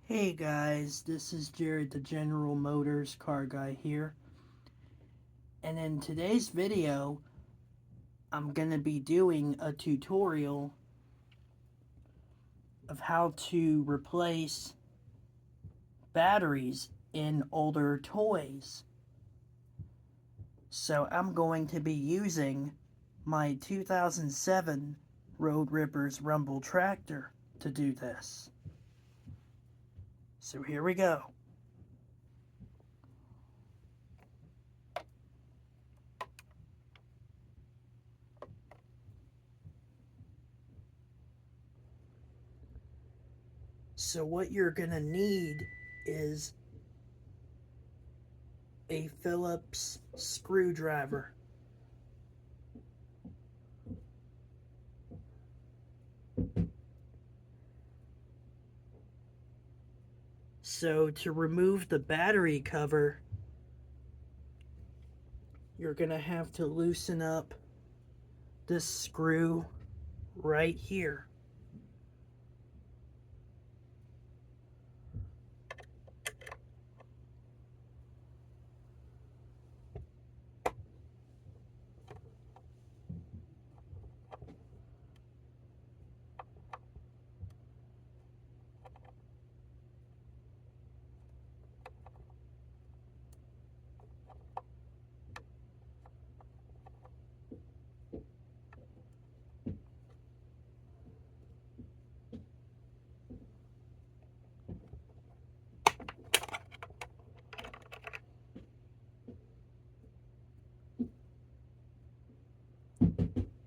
Hey guys, this is Jared the General Motors car guy here. And in today's video, I'm going to be doing a tutorial of how to replace batteries in older toys. So I'm going to be using my 2007 Road Rippers Rumble tractor to do this. So here we go. So what you're going to need is a Phillips screwdriver. So to remove the battery cover, you're going to have to loosen up this screw right here.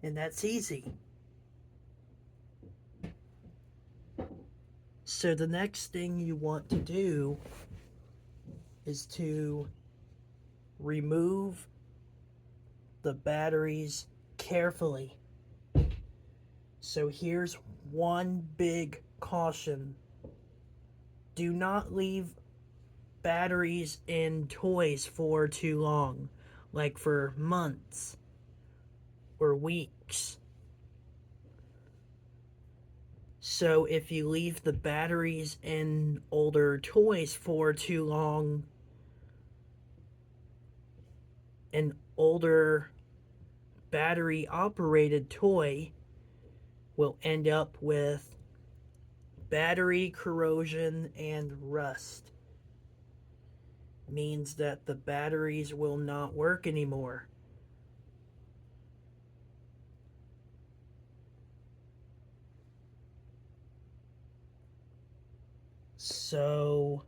And that's easy. So the next thing you want to do is to remove the batteries carefully. So here's one big caution. Do not leave batteries in toys for too long, like for months or weeks. So if you leave the batteries in older toys for too long, an older battery operated toy will end up with battery corrosion and rust. Means that the batteries will not work anymore. So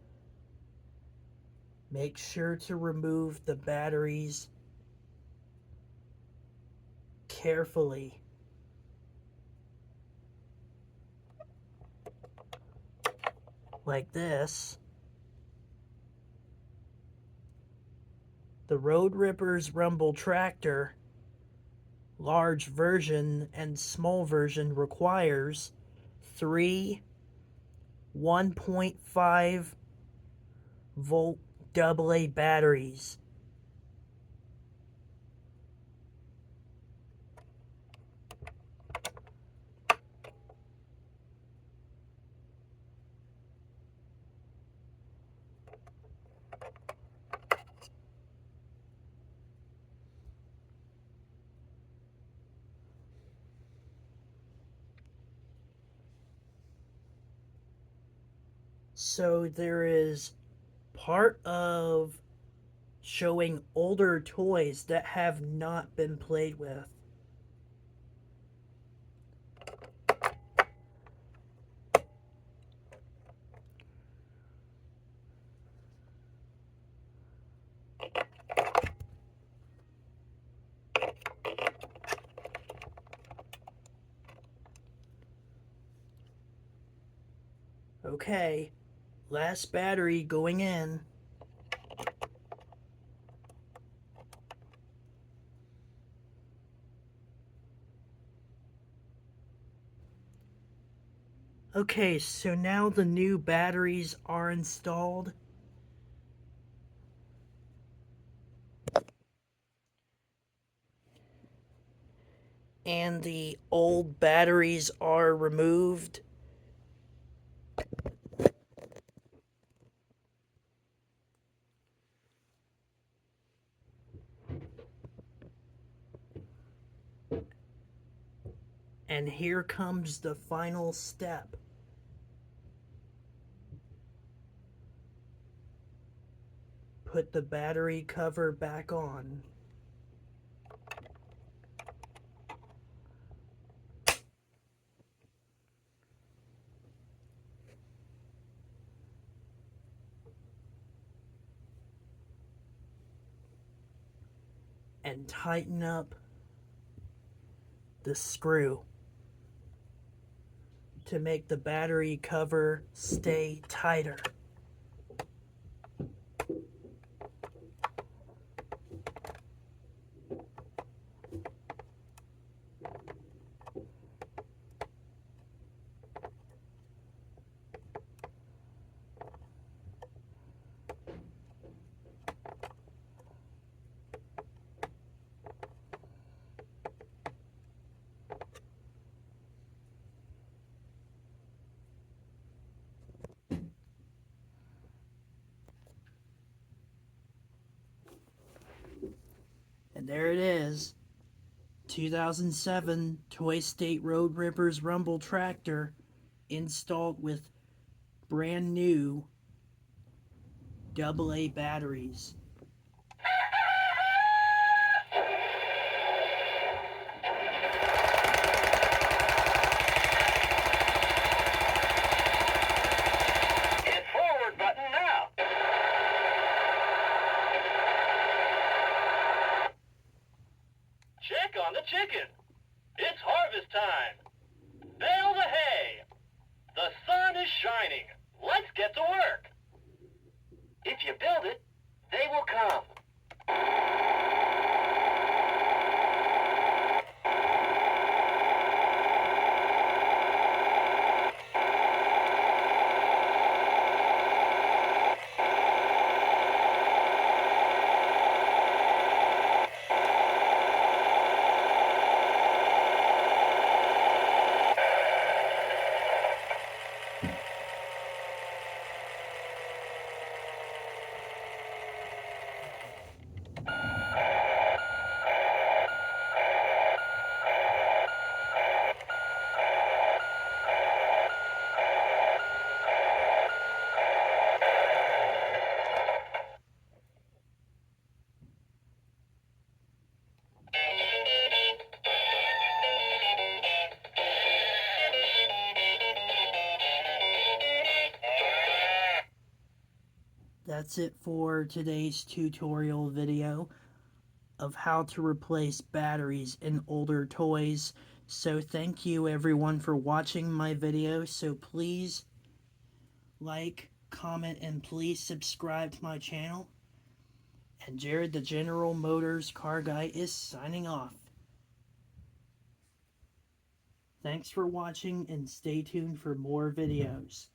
make sure to remove the batteries carefully. Like this. The Road Rippers Rumble tractor, large version and small version, requires 3 1.5 volt AA batteries. So there is part of showing older toys that have not been played with. Okay, last battery going in. Okay, so now the new batteries are installed. And the old batteries are removed. And here comes the final step. Put the battery cover back on. And tighten up the screw to make the battery cover stay tighter. And there it is. 2007 Toy State Road Rippers Rumble Tractor installed with brand new AA batteries. Hit forward button now. Check on the chicken. It's harvest time. Bale the hay. The sun is shining. Let's get to work. If you build it, they will come. That's it for today's tutorial video of how to replace batteries in older toys. So thank you everyone for watching my video. So please like, comment, and please subscribe to my channel. And Jared the General Motors Car Guy is signing off. Thanks for watching and stay tuned for more videos.